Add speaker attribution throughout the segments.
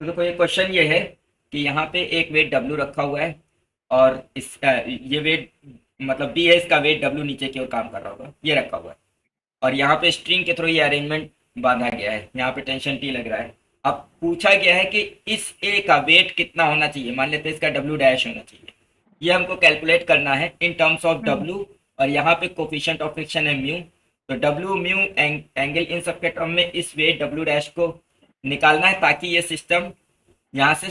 Speaker 1: तो देखो ये क्वेश्चन ये है कि यहाँ पे एक वेट डब्ल्यू रखा हुआ है और ये वेट मतलब बी है, इसका वेट डब्ल्यू नीचे की ओर काम कर रहा होगा, ये रखा हुआ है। और यहाँ पे स्ट्रिंग के थ्रू ये अरेंजमेंट बांधा गया है, यहाँ पे टेंशन टी लग रहा है। अब पूछा गया है कि इस ए का वेट कितना होना चाहिए, मान लेते हैं इसका डब्ल्यू डैश होना चाहिए। ये हमको कैलकुलेट करना है in terms of
Speaker 2: hmm
Speaker 1: W. और यहाँ पे कोफिशिएंट ऑफ फ्रिक्शन है म्यू। तो डब्ल्यू म्यू एंगल इन सब के टर्म में इस वेट डब्ल्यू डैश को निकालना है ताकि ये सिस्टम यहाँ से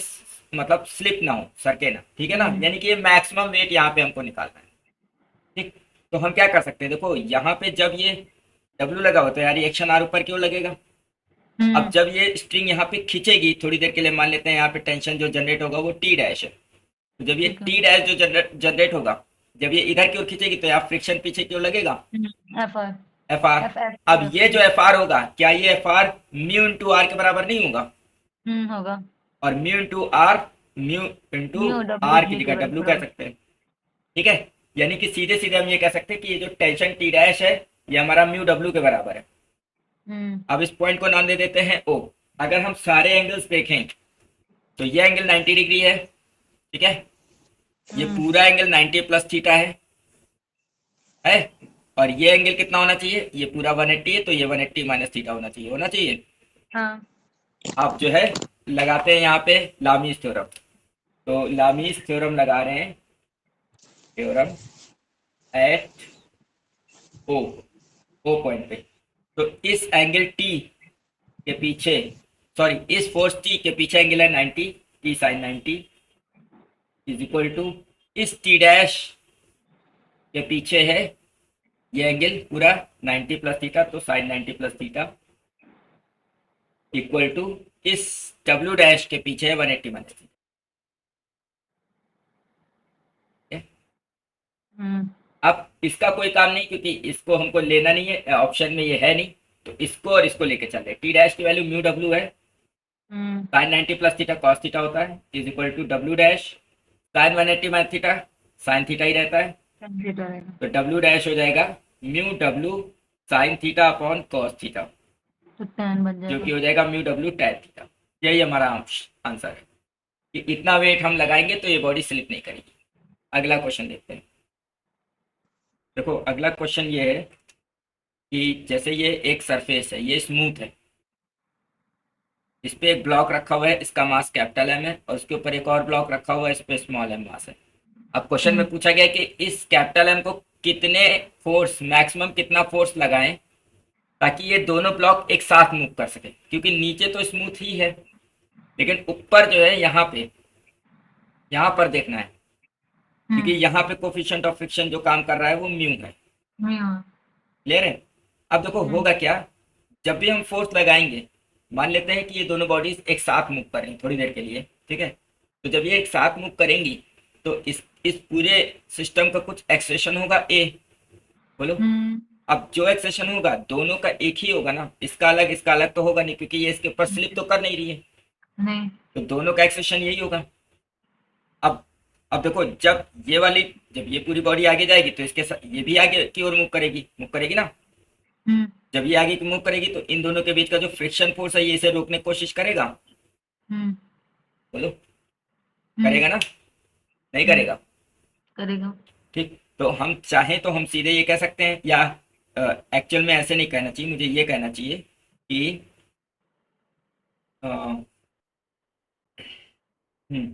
Speaker 1: मतलब स्लिप ना हो, सरके ना, ठीक है ना।
Speaker 2: हम्म
Speaker 1: यानी कि ये मैक्सिमम वेट यहाँ पे हमको निकालना है। ठीक। तो हम क्या कर सकते हैं, देखो यहाँ पे जब ये डब्ल्यू लगा हुआ तो यार रिएक्शन आर ऊपर क्यों लगेगा। अब
Speaker 2: हम्म
Speaker 1: जब ये स्ट्रिंग यहाँ पे खींचेगी थोड़ी देर के लिए, मान लेते हैं यहाँ पे टेंशन जो जनरेट होगा वो टी डैश है। तो जब ये
Speaker 2: ठीक है।
Speaker 1: टी डैश जो जनरेट होगा, जब ये इधर की ओर खींचेगी तो यहाँ फ्रिक्शन पीछे की ओर लगेगा,
Speaker 2: F R.
Speaker 1: F R.
Speaker 2: F F
Speaker 1: अब
Speaker 2: एफ
Speaker 1: ये जो एफ आर होगा, क्या ये F R mu into R के बराबर नहीं होगा।
Speaker 2: होगा।
Speaker 1: और mu into R, mu into
Speaker 2: mu W
Speaker 1: R की
Speaker 2: जी
Speaker 1: जगह
Speaker 2: के
Speaker 1: डब्ल्यू कह
Speaker 2: बराबर।
Speaker 1: सकते हैं। ठीक है। यानी कि सीधे सीधे हम ये कह सकते हैं कि ये जो टेंशन टी डैश है ये हमारा म्यू डब्ल्यू के बराबर है।
Speaker 2: हम्म
Speaker 1: अब इस पॉइंट को नाम दे देते हैं ओ। अगर हम सारे एंगल्स देखें तो ये एंगल 90 डिग्री है, ठीक है। ये
Speaker 2: हम्म
Speaker 1: पूरा एंगल 90 प्लस थीटा है। और ये एंगल कितना होना चाहिए, ये पूरा 180 है तो ये 180 माइनस थीटा होना चाहिए।
Speaker 2: हाँ।
Speaker 1: आप जो है लगाते हैं यहाँ पे लामीज थ्योरम। तो लामीज थ्योरम लगा रहे हैं, थ्योरम एट ओ, ओ पॉइंट पे। तो इस एंगल टी के पीछे, सॉरी इस फोर्स टी के पीछे एंगल है 90, T sine 90 is equal to इस टी डैश के पीछे है ये एंगल पूरा 90 प्लस थीटा, तो sine 90 plus theta equal to इस डब्ल्यू डैश के पीछे है 180 माइनस थीटा।
Speaker 2: हम्म
Speaker 1: अब इसका कोई काम नहीं क्योंकि इसको हमको लेना नहीं है, ऑप्शन में ये है नहीं। तो इसको और इसको लेके चल रहे, टी डैश की वैल्यू म्यू डब्ल्यू है,
Speaker 2: hmm
Speaker 1: sine 90 plus theta cos theta होता है is equal to W dash sine 180 minus theta, sine theta ही रहता है।
Speaker 2: कंप्यूटर रहेगा।
Speaker 1: तो डब्ल्यू डैश हो जाएगा mu W sine theta upon cos theta,
Speaker 2: तो टैन बन
Speaker 1: जो
Speaker 2: जाएगा।
Speaker 1: कि हो जाएगा म्यू डब्ल्यू टैन थीटा। यही हमारा आंसर है कि इतना वेट हम लगाएंगे तो ये बॉडी स्लिप नहीं करेगी। अगला क्वेश्चन देखते हैं। देखो अगला क्वेश्चन ये है कि जैसे ये एक सरफेस है, ये स्मूथ है, इस पे एक ब्लॉक रखा हुआ है, इसका मास कैपिटल एम है और उसके ऊपर एक और ब्लॉक रखा हुआ है, इस पे स्मॉल एम मास है। अब क्वेश्चन
Speaker 2: हम्म
Speaker 1: में पूछा गया कि इस कैपिटल एम को कितने फोर्स, मैक्सिमम कितना फोर्स लगाएं ताकि ये दोनों ब्लॉक एक साथ मूव कर सके, क्योंकि नीचे तो स्मूथ ही है लेकिन ऊपर जो है यहाँ पर देखना है, क्योंकि
Speaker 2: हम्म
Speaker 1: यहाँ पे कोफिशिएंट ऑफ फ्रिक्शन जो काम कर रहा है वो म्यू है।
Speaker 2: हाँ।
Speaker 1: क्लियर है। अब देखो
Speaker 2: हम्म
Speaker 1: होगा क्या, जब भी हम फोर्स लगाएंगे, मान लेते हैं कि ये दोनों बॉडीज एक साथ मूव करें थोड़ी देर के लिए, ठीक है। तो जब ये एक साथ मूव करेंगी तो इस पूरे सिस्टम का कुछ एक्सेशन होगा ए, बोलो।
Speaker 2: हम्म
Speaker 1: अब जो एक्सेशन होगा दोनों का एक ही होगा ना, इसका अलग तो होगा नहीं क्योंकि ये इसके ऊपर स्लिप तो कर नहीं रही है।
Speaker 2: नहीं।
Speaker 1: तो दोनों का एक्सेशन यही होगा। अब अब देखो जब ये वाली, जब ये पूरी बॉडी आगे जाएगी तो इसके साथ ये भी आगे की ओर मूव करेगी ना।
Speaker 2: हम्म
Speaker 1: जब ये आगे की मूव करेगी तो इन दोनों के बीच का जो फ्रिक्शन फोर्स है ये इसे रोकने की कोशिश करेगा,
Speaker 2: हम्म
Speaker 1: बोलो।
Speaker 2: हम्म
Speaker 1: करेगा ना, नहीं
Speaker 2: हम्म
Speaker 1: करेगा।
Speaker 2: करेगा।
Speaker 1: ठीक। तो हम चाहें तो हम सीधे ये कह सकते हैं, या एक्चुअल में ऐसे नहीं कहना चाहिए, मुझे ये कहना चाहिए कि अ, हम्म,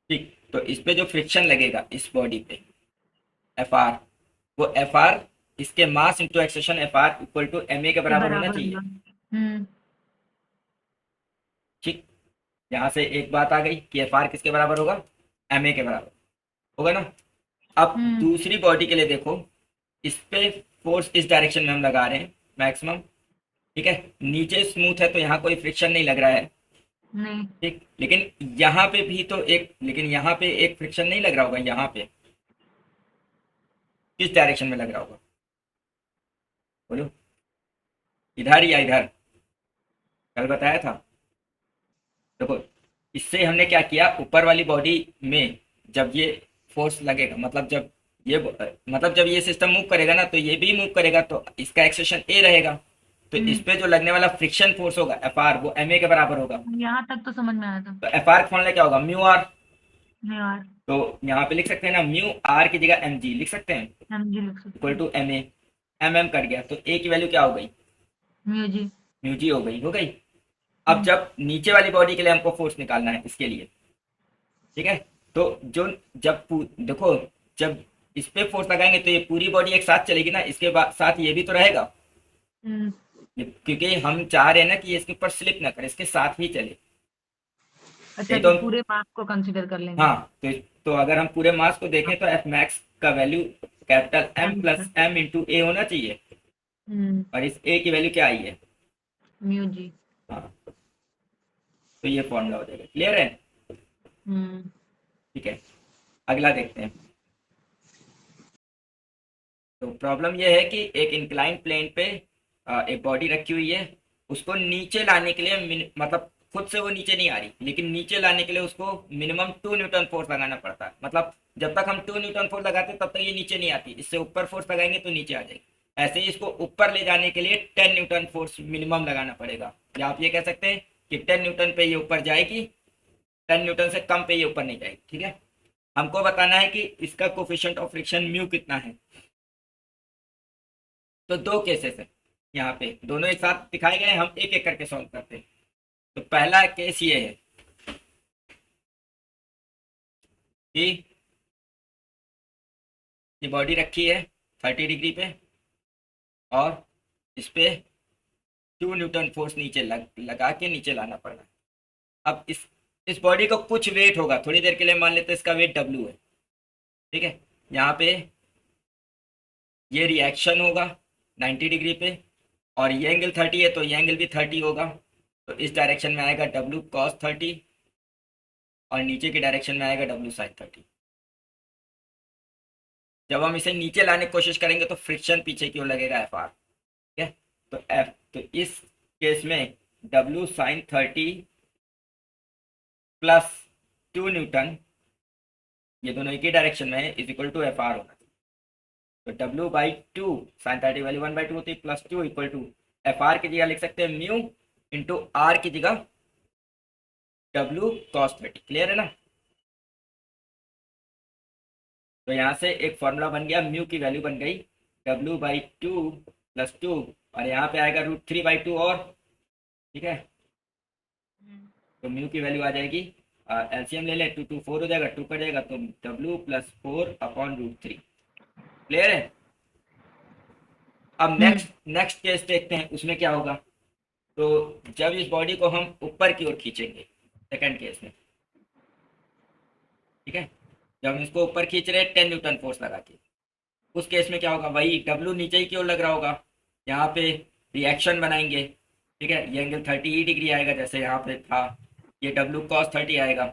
Speaker 1: ठीक। तो इस पे जो फ्रिक्शन लगेगा इस बॉडी पे, एफ आर, वो एफ आर इसके mass into acceleration F R equal to M A के
Speaker 2: के
Speaker 1: बराबर होना
Speaker 2: बराबर
Speaker 1: चाहिए।
Speaker 2: होगा। हम्म
Speaker 1: ठीक। यहाँ से एक बात आ गई कि एफ आर किसके बराबर होगा, एम ए के बराबर होगा ना। अब
Speaker 2: हम्म
Speaker 1: दूसरी बॉडी के लिए देखो, इस पे फोर्स इस डायरेक्शन में हम लगा रहे हैं मैक्सिमम, ठीक है। नीचे स्मूथ है तो यहाँ कोई फ्रिक्शन नहीं लग रहा है,
Speaker 2: नहीं।
Speaker 1: ठीक। लेकिन यहाँ पे भी तो एक, लेकिन यहाँ पे एक फ्रिक्शन नहीं लग रहा होगा, यहाँ पे किस डायरेक्शन में लग रहा होगा, बोलो। इधर या इधर, कल बताया था। देखो इससे हमने क्या किया, ऊपर वाली बॉडी में जब ये फोर्स लगेगा, मतलब जब ये सिस्टम मूव करेगा ना तो ये भी मूव करेगा, तो इसका एक्सेशन ए रहेगा। तो इस पे जो लगने वाला फ्रिक्शन फोर्स होगा एफ आर, वो एम ए के बराबर होगा।
Speaker 2: यहाँ तक तो समझ में आया था।
Speaker 1: तो एफ आर का फॉर्मूला क्या होगा, म्यू आर।
Speaker 2: नहीं यार,
Speaker 1: तो यहाँ पे लिख सकते हैं ना, म्यू आर की जगह एम जी लिख सकते हैं,
Speaker 2: एम जी लिख सकते
Speaker 1: इक्वल
Speaker 2: हैं।
Speaker 1: To M A. M M cut गया तो ए की वैल्यू क्या हो गई,
Speaker 2: म्यू जी।
Speaker 1: म्यू जी हो गई। अब
Speaker 2: हम्म,
Speaker 1: जब नीचे वाली बॉडी के लिए हमको फोर्स निकालना है इसके लिए, ठीक है, तो जो देखो, जब इस पे फोर्स लगाएंगे तो ये पूरी बॉडी एक साथ चलेगी ना, इसके बाद साथ ये भी तो रहेगा,
Speaker 2: हम्म,
Speaker 1: क्योंकि हम चाह रहे हैं ना कि ये इसके ऊपर स्लिप ना करे, इसके साथ ही चले।
Speaker 2: अच्छा
Speaker 1: नहीं
Speaker 2: तो
Speaker 1: तो
Speaker 2: पूरे मास को कंसीडर कर लेंगे।
Speaker 1: हाँ, तो अगर हम पूरे मास को देखें तो एफ मैक्स का value capital M
Speaker 2: M
Speaker 1: plus
Speaker 2: plus.
Speaker 1: M into A होना चाहिए, और इस ए की वैल्यू क्या आई है।
Speaker 2: Mu G.
Speaker 1: हाँ, तो ये फॉर्मूला हो जाएगा, क्लियर है।
Speaker 2: हम्म,
Speaker 1: ठीक है, अगला देखते हैं। तो प्रॉब्लम ये है कि एक इंक्लाइन प्लेन पे एक बॉडी रखी हुई है, उसको नीचे लाने के लिए मतलब खुद से वो नीचे नहीं आ रही, लेकिन नीचे लाने के लिए उसको मिनिमम 2 न्यूटन फोर्स लगाना पड़ता है। मतलब जब तक हम 2 न्यूटन फोर्स लगाते हैं तब तक ये नीचे नहीं आती, इससे ऊपर फोर्स लगाएंगे तो नीचे आ जाएगी। ऐसे ही इसको ऊपर ले जाने के लिए 10 न्यूटन फोर्स मिनिमम लगाना पड़ेगा, या आप ये कह सकते हैं कि 10 न्यूटन पे ये ऊपर जाएगी, 10 न्यूटन से कम पे ये ऊपर नहीं जाएगी। ठीक है, हमको बताना है कि इसका कोफिशिएंट ऑफ फ्रिक्शन म्यू कितना है। तो दो केसेस है यहाँ पे, दोनों एक साथ दिखाए गए हैं, हम एक एक करके सॉल्व करते हैं। तो पहला केस ये है कि ये बॉडी रखी है 30 डिग्री पे, और इस पे 2 न्यूटन फोर्स नीचे लगा के नीचे लाना पड़ रहा है। अब इस बॉडी को कुछ वेट होगा, थोड़ी देर के लिए मान लेते हैं इसका वेट डब्ल्यू है। ठीक है, यहाँ पे ये रिएक्शन होगा 90 डिग्री पे, और ये एंगल 30 है तो ये एंगल भी 30 होगा। तो इस डायरेक्शन में आएगा डब्ल्यू कॉस 30, और नीचे की डायरेक्शन में आएगा डब्ल्यू साइन 30। जब हम इसे नीचे लाने की कोशिश करेंगे तो फ्रिक्शन पीछे की ओर लगेगा एफ आर। ठीक है, तो इस केस में डब्ल्यू साइन 30 प्लस 2 न्यूटन, ये दोनों एक ही डायरेक्शन में है, is equal to F R होना चाहिए। तो W by two, sine 30 value 1/2 होती है, plus 2 equal to F R की जगह लिख सकते हैं म्यू इंटू आर की जगह डब्ल्यू कॉस 30। क्लियर है ना। तो यहाँ से एक फॉर्मूला बन गया, म्यू की वैल्यू बन गई W/2 प्लस 2, और यहाँ पे आएगा √3/2 और। ठीक है, तो म्यू की वैल्यू आ जाएगी, एलसीएम ले लें, 2 2 4 हो जाएगा, 2 कट जाएगा, तो W प्लस 4/√3। क्लियर है। अब
Speaker 2: हम्म,
Speaker 1: नेक्स्ट केस देखते हैं, उसमें क्या होगा। तो जब इस बॉडी को हम ऊपर की ओर खींचेंगे, सेकंड केस में, ठीक है, जब हम इसको ऊपर खींच रहे हैं 10 न्यूटन फोर्स लगा के, उस केस में क्या होगा, वही डब्ल्यू नीचे ही की ओर लग रहा होगा। यहाँ पे रिएक्शन बनाएंगे, ठीक है, ये एंगल 30 डिग्री आएगा जैसे यहाँ पे था, ये डब्ल्यू कॉस 30 आएगा,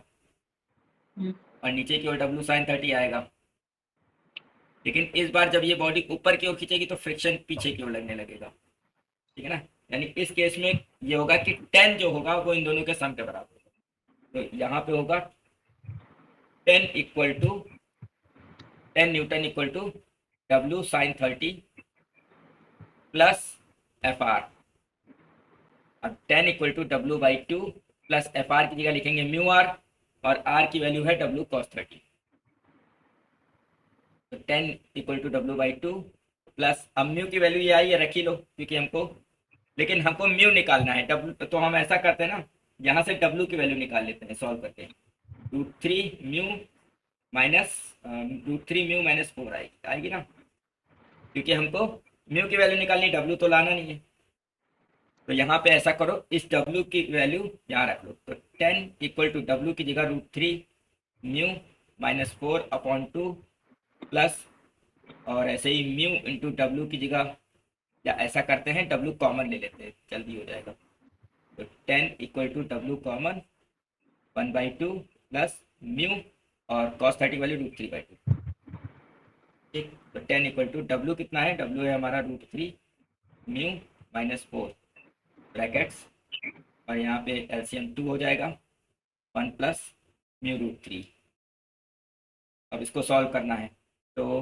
Speaker 2: हम्म,
Speaker 1: और नीचे की ओर डब्ल्यू साइन 30 आएगा। लेकिन इस बार जब ये बॉडी ऊपर की ओर खींचेगी तो फ्रिक्शन पीछे की ओर लगने लगेगा। ठीक है ना, यानी इस केस में ये होगा कि 10 जो होगा वो इन दोनों के सम के बराबर होगा। तो यहाँ पे होगा 10 equal to 10 newton equal to W sine 30 plus F R, अब 10 equal to W/2 plus F R की जगह लिखेंगे म्यू आर, और आर की वैल्यू है डब्ल्यू कॉस 30। तो 10 इक्वल टू W/2 प्लस, अब म्यू की वैल्यू ये आई है, रख ही लो क्योंकि हमको, लेकिन हमको म्यू निकालना है डब्ल्यू, तो हम ऐसा करते हैं ना, यहाँ से डब्ल्यू की वैल्यू निकाल लेते हैं सॉल्व करके। √3 म्यू माइनस √3 म्यू - 4 आएगी ना, क्योंकि हमको म्यू की वैल्यू निकालनी, डब्ल्यू तो लाना नहीं है। तो यहाँ पे ऐसा करो, इस W की वैल्यू यहाँ रख लो, तो 10 इक्वल टू डब्ल्यू की जगह √3 म्यू - 4/2 प्लस, और ऐसे ही म्यू इंटू डब्ल्यू की जगह, या ऐसा करते हैं W कॉमन ले लेते हैं, जल्दी हो जाएगा। तो 10 equal to W common 1/2 plus mu, और कॉस 30 वैल्यू √3/2। ठीक, तो 10 इक्वल टू डब्ल्यू कितना है, डब्ल्यू है हमारा √3 म्यू - 4 ब्रैकेट्स, और यहाँ पे एलसीएम 2 हो जाएगा, 1 प्लस म्यू √3। अब इसको सॉल्व करना है, तो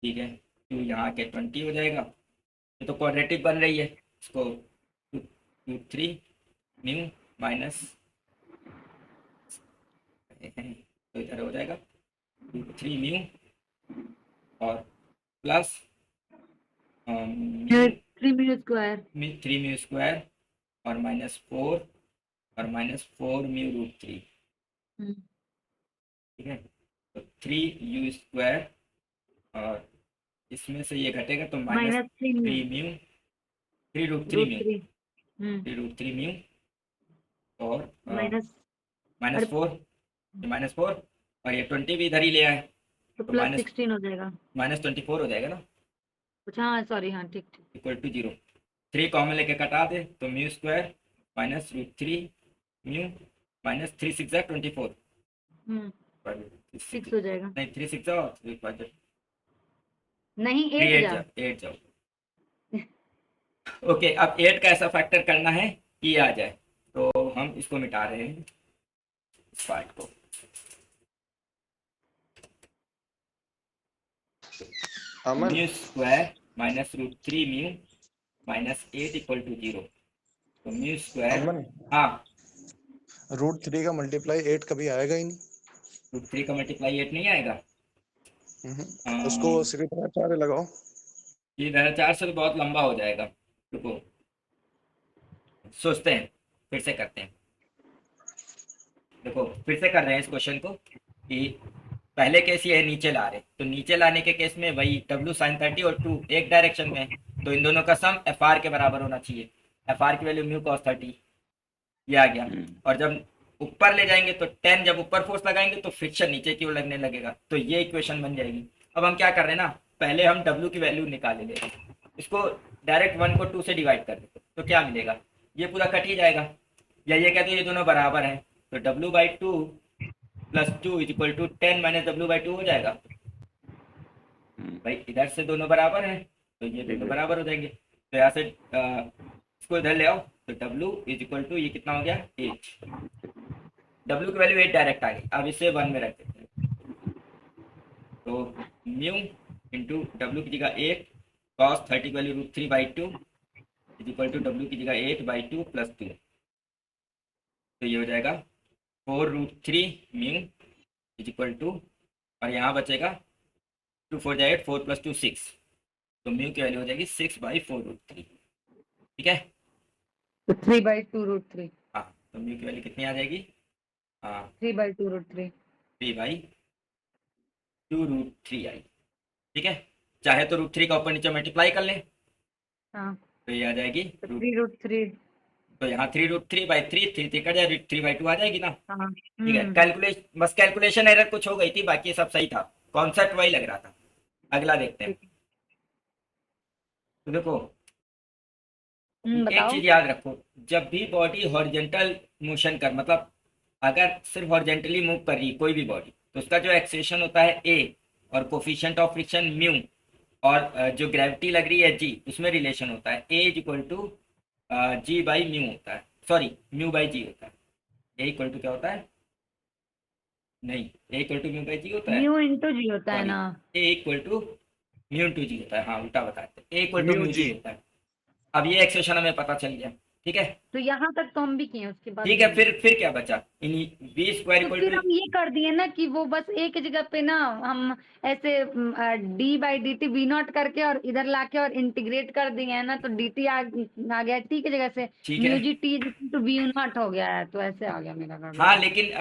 Speaker 1: ठीक है, टू यहाँ के 20 हो जाएगा। ये तो क्वाड्रेटिक बन रही है, इसको रूट 3 म्यू माइनस, तो इधर हो जाएगा रूट 3 म्यू और plus mu
Speaker 2: 3 mu square.
Speaker 1: 3 mu square और -4 और -4 म्यू रूट 3।
Speaker 2: हम्म,
Speaker 1: ठीक है, तो 3 u स्क्वायर और इसमें से ये घटेगा तो
Speaker 2: minus 3 mu
Speaker 1: -3 mu 3 root 3
Speaker 2: root
Speaker 1: mu
Speaker 2: 3।
Speaker 1: 3 root 3 mu और
Speaker 2: माइनस,
Speaker 1: माइनस
Speaker 2: अरे
Speaker 1: 4, ये -4 और ये 20 भी इधर ही ले आए
Speaker 2: तो
Speaker 1: तो
Speaker 2: प्लस 16 हो जाएगा।
Speaker 1: -24 हो जाएगा ना,
Speaker 2: अच्छा हाँ सॉरी, हाँ ठीक ठीक।
Speaker 1: Equal to 0। 3 कॉमन लेके कटा दे तो mu square minus root 3 mu minus 3 6 24,
Speaker 2: hmm, 6 हो जाएगा।
Speaker 1: नहीं 3 6 जाओ 3
Speaker 2: नहीं 8
Speaker 1: 8
Speaker 2: जा।
Speaker 1: जाओ 8 जाओ। ओके, अब 8 का ऐसा फैक्टर करना है कि ये आ जाए, तो हम इसको मिटा रहे हैं इस पार्ट को।
Speaker 3: Aman,
Speaker 1: mu square minus root 3 mu minus 8 equal to 0, तो म्यू स्क्वायर,
Speaker 3: अमन,
Speaker 1: हाँ
Speaker 3: √3 का मल्टीप्लाई 8 कभी आएगा ही नहीं।
Speaker 1: रूट 3 का मल्टीप्लाई 8 नहीं आएगा।
Speaker 3: उसको सीधी तरह 4 लगाओ।
Speaker 1: ये 4 से तो बहुत लंबा हो जाएगा, रुको सोचते हैं, फिर से करते हैं। देखो फिर से कर रहे हैं इस क्वेश्चन को कि पहले केस ये है नीचे ला रहे, तो नीचे लाने के केस में वही w sin 30 और 2 एक डायरेक्शन में है, तो इन दोनों का सम fr के बराबर होना चाहिए। fr की वैल्यू म्यू cos 30 ये आ गया, और जब ऊपर ले जाएंगे तो 10 जब ऊपर फोर्स लगाएंगे तो फ्रिक्शन नीचे की ओर लगने लगेगा, तो ये इक्वेशन बन जाएगी। अब हम क्या कर रहे हैं ना, पहले हम w की वैल्यू निकालेंगे, इसको डायरेक्ट 1 को 2 से डिवाइड कर देते तो क्या मिलेगा, ये पूरा कट ही जाएगा, या ये कहते हैं ये दोनों बराबर हैं, तो w/2 plus 2 is equal to 10 minus w/2 हो जाएगा। भाई इधर से दोनों बराबर हैं तो ये दोनों बराबर हो जाएंगे, तो यहाँ से इसको इधर ले आओ, तो w इज इक्वल टू ये कितना हो गया 8, w की वैल्यू 8 डायरेक्ट आ गई। अब इसे 1 में रख देते हैं, तो म्यू इंटू डब्ल्यू की जगह 8 cos 30 की value √3/2 is equal to w की जगह 8/2 प्लस 2, तो ये हो जाएगा 4√3 म्यू इज इक्वल टू, और यहाँ बचेगा 2 4 8 4 प्लस 2 6, तो म्यू की वैल्यू हो जाएगी 6/4√3। ठीक है,
Speaker 2: तो 3/2√3।
Speaker 1: हाँ तो म्यू की वैल्यू कितनी आ जाएगी, हाँ
Speaker 2: 3/2√3।
Speaker 1: 3/2√3 आई। ठीक है, चाहे तो √3 का ऊपर नीचे मल्टीप्लाई कर लें,
Speaker 2: हाँ
Speaker 1: तो ये आ जाएगी
Speaker 2: तो 3√3।
Speaker 1: तो यहाँ 3√3/3 3 कट जाए 3/2 आ जाएगी ना।
Speaker 2: हाँ
Speaker 1: ठीक है, कैलकुलेशन बस कैलकुलेशन एरर कुछ हो गई थी, बाकी सब सही था, कॉन्सेप्ट वही लग रहा था। अगला देखते हैं, तो देखो एक
Speaker 2: बताओ।
Speaker 1: चीज याद रखो, जब भी बॉडी हॉरिजेंटल मोशन कर, मतलब अगर सिर्फ हॉरिजेंटली मूव कर रही है कोई भी बॉडी, तो उसका जो एक्सेशन होता है ए, और कोफिशिएंट ऑफ फ्रिक्शन म्यू, और जो ग्रेविटी लग रही है जी, उसमें रिलेशन होता है ए इज इक्वल टू g/म्यू होता है, सॉरी म्यू/g होता है। ए इक्वल टू क्या होता है, नहीं ए इक्वल टू म्यू/g होता है,
Speaker 2: म्यू इंटू जी होता है
Speaker 1: सॉरी
Speaker 2: ना।
Speaker 1: ए इक्वल टू म्यू इंटू जी होता है, हाँ उल्टा बताते हैं, ए equal to
Speaker 3: mu
Speaker 1: mu G
Speaker 3: जी।
Speaker 1: होता है। अब ये एक्सेशन हमें पता चल गया, ठीक है।
Speaker 2: तो यहाँ तक तो हम भी किए, उसके बाद
Speaker 1: ठीक है, फिर क्या बचा, वी स्क्वायर
Speaker 2: तो
Speaker 1: इक्वल
Speaker 2: फिर
Speaker 1: टू,
Speaker 2: हम ये कर दिए ना कि वो बस एक जगह पे ना हम ऐसे d/dt v0 करके और इधर लाके और इंटीग्रेट कर दिए है ना, तो dt आ गया t की जगह से,
Speaker 1: ठीक है।
Speaker 2: Mu G t to v0 हो गया है, तो ऐसे आ गया मेरा गड़बड़।
Speaker 1: हाँ लेकिन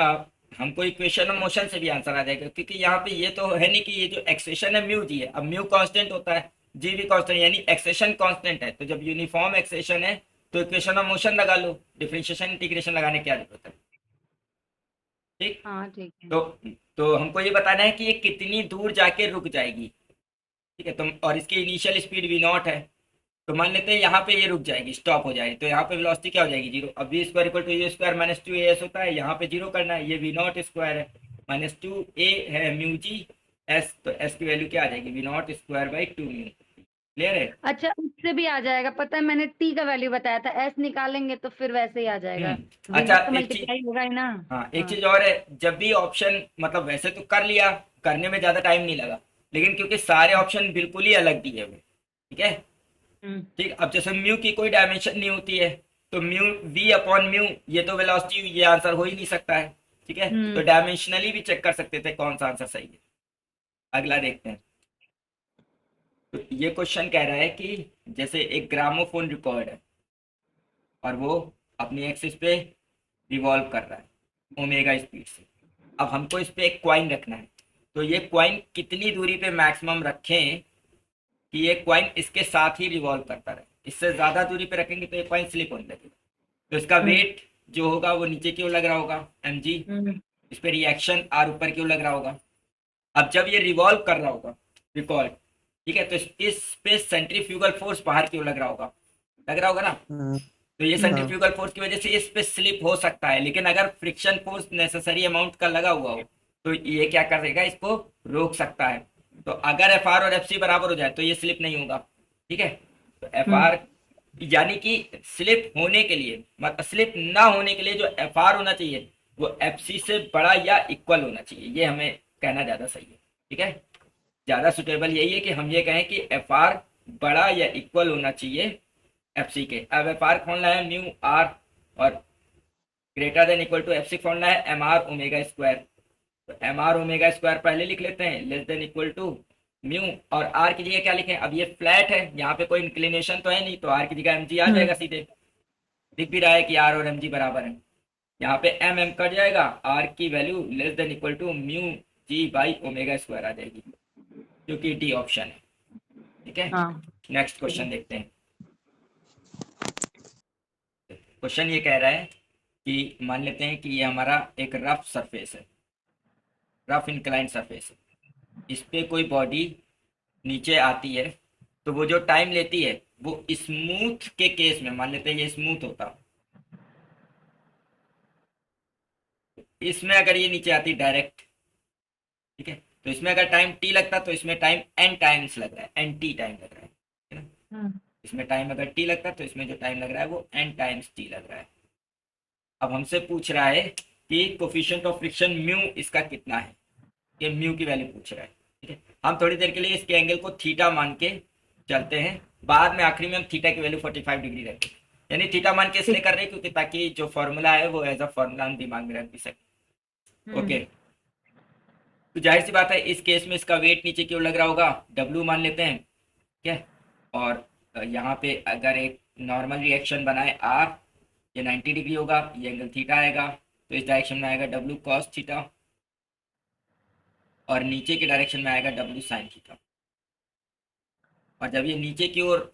Speaker 1: हमको इक्वेशन ऑफ मोशन से भी आंसर आ जाएगा, क्योंकि यहाँ पे ये तो है नहीं कि ये जो एक्सेशन है म्यू जी है, अब म्यू कांस्टेंट होता है, जी भी कांस्टेंट, यानी एक्सेशन कांस्टेंट है, तो जब यूनिफॉर्म एक्सेशन है तो इक्वेशन ऑफ मोशन लगा लो, डिफरेंशिएशन इंटीग्रेशन लगाने की क्या जरूरत है। ठीक,
Speaker 2: हाँ ठीक है।
Speaker 1: तो हमको ये बताना है कि ये कितनी दूर जाके रुक जाएगी। ठीक है, तो और इसकी इनिशियल स्पीड v0 है, तो मान लेते हैं यहाँ पे ये रुक जाएगी, स्टॉप हो जाएगी, तो यहाँ पे वेलोसिटी क्या हो जाएगी 0। अब v square equal to A square minus 2as होता है, यहाँ पे 0 करना है, ये v0 स्क्वायर है -2a है म्यू जी s, तो s की वैल्यू क्या आ जाएगी v0 स्क्वायर 2 म्यू। क्लियर है।
Speaker 2: अच्छा उससे भी आ जाएगा, पता है मैंने t का वैल्यू बताया था, s निकालेंगे तो फिर वैसे ही आ जाएगा।
Speaker 1: अच्छा
Speaker 2: तो
Speaker 1: एक चीज,
Speaker 2: मल्टीप्लाई होगा ही ना।
Speaker 1: हाँ एक चीज और है, जब भी ऑप्शन मतलब वैसे तो कर लिया, करने में ज्यादा टाइम नहीं लगा, लेकिन क्योंकि सारे ऑप्शन बिल्कुल ही अलग दिए हुए, ठीक है। ठीक, अब जैसे म्यू की कोई डायमेंशन नहीं होती है, तो म्यू वी अपॉन म्यू, ये तो वेलोसिटी, ये आंसर हो ही नहीं सकता है, ठीक है। तो डायमेंशनली भी चेक कर सकते थे कौन सा आंसर सही है। अगला देखते हैं। तो ये क्वेश्चन कह रहा है कि जैसे एक ग्रामोफोन रिकॉर्ड है और वो अपनी एक्सिस पे रिवॉल्व कर रहा है ओमेगा स्पीड से। अब हमको इस पे एक क्वाइन रखना है, तो ये क्वाइन कितनी दूरी पे मैक्सिमम रखें कि ये क्वाइन इसके साथ ही रिवॉल्व करता रहे। इससे ज्यादा दूरी पे रखेंगे तो ये क्वाइन स्लिप होने लगेगा, तो इसका वेट जो होगा वो नीचे क्यों लग रहा होगा, mg। इस पे रिएक्शन r ऊपर क्यों लग रहा होगा। अब जब ये रिवॉल्व कर रहा होगा रिकॉर्ड, ठीक है, तो इस पे सेंट्रीफ्यूगल फोर्स बाहर क्यों लग रहा होगा ना। तो ये सेंट्रीफ्यूगल फोर्स की वजह से इस पे स्लिप हो सकता है, लेकिन अगर फ्रिक्शन फोर्स नेसेसरी अमाउंट का लगा हुआ हो तो ये क्या करेगा, इसको रोक सकता है। तो अगर एफ आर और एफ सी बराबर हो जाए तो ये स्लिप नहीं होगा, ठीक है। तो एफ आर यानी कि स्लिप होने के लिए, मतलब स्लिप ना होने के लिए जो एफ आर होना चाहिए वो एफ सी से बड़ा या इक्वल होना चाहिए, ये हमें कहना ज्यादा सही है, ठीक है। ज्यादा सुटेबल यही है कि हम ये कहें कि एफ आर बड़ा या इक्वल होना चाहिए एफ सी के। अब एफ आर खोलना है म्यू आर और greater than equal to F C खोलना है एम आर ओमेगा स्क्वायर। तो एम आर ओमेगा स्क्वायर पहले लिख लेते हैं, less than equal to mu, और आर की जगह क्या लिखें, अब ये फ्लैट है, यहाँ पे कोई इंक्लिनेशन तो है नहीं, तो आर की जगह एम जी आ जाएगा सीधे। दिख भी रहा है कि आर और एम जी बराबर है। यहाँ पे एम एम कट जाएगा, आर की value less than equal to mu g by omega square आ जाएगी, जो कि डी ऑप्शन है, ठीक है। नेक्स्ट क्वेश्चन देखते हैं। क्वेश्चन ये कह रहा है कि मान लेते हैं कि ये हमारा एक रफ सरफेस है, रफ इंक्लाइंड सरफेस है, इस पे कोई बॉडी नीचे आती है, तो वो जो टाइम लेती है वो स्मूथ के केस में, मान लेते हैं ये स्मूथ होता, इसमें अगर ये नीचे आती डायरेक्ट, ठीक है, तो इसमें अगर टाइम टी लगता तो इसमें टाइम एन टाइम्स लग रहा है, एन टी टाइम लग रहा है ना। इसमें टाइम अगर टी लगता तो इसमें जो टाइम लग रहा है वो एन टाइम्स टी लग रहा है। अब हमसे पूछ रहा है कि कोफिशिएंट ऑफ फ्रिक्शन म्यू इसका कितना है, ये म्यू की वैल्यू पूछ रहा है, ठीक है। हम थोड़ी देर के लिए इसके एंगल को थीटा मान के चलते हैं, बाद में आखिरी में हम थीटा की वैल्यू 45 डिग्री रखें, यानी थीटा मान के इसलिए कर रहे हैं क्योंकि ताकि जो फॉर्मूला है वो एज अ फॉर्मूला हम दिमाग में रख भी सके, ओके। तो जाहिर सी बात है इस केस में इसका वेट नीचे क्यों लग रहा होगा, डब्ल्यू मान लेते हैं, ठीक है। और यहाँ पे अगर एक नॉर्मल रिएक्शन बनाए आर, ये 90 डिग्री होगा, ये एंगल थीटा आएगा, तो इस डायरेक्शन में आएगा डब्ल्यू कॉस थीटा, और नीचे के डायरेक्शन में आएगा डब्ल्यू साइन थीटा। और जब ये नीचे की ओर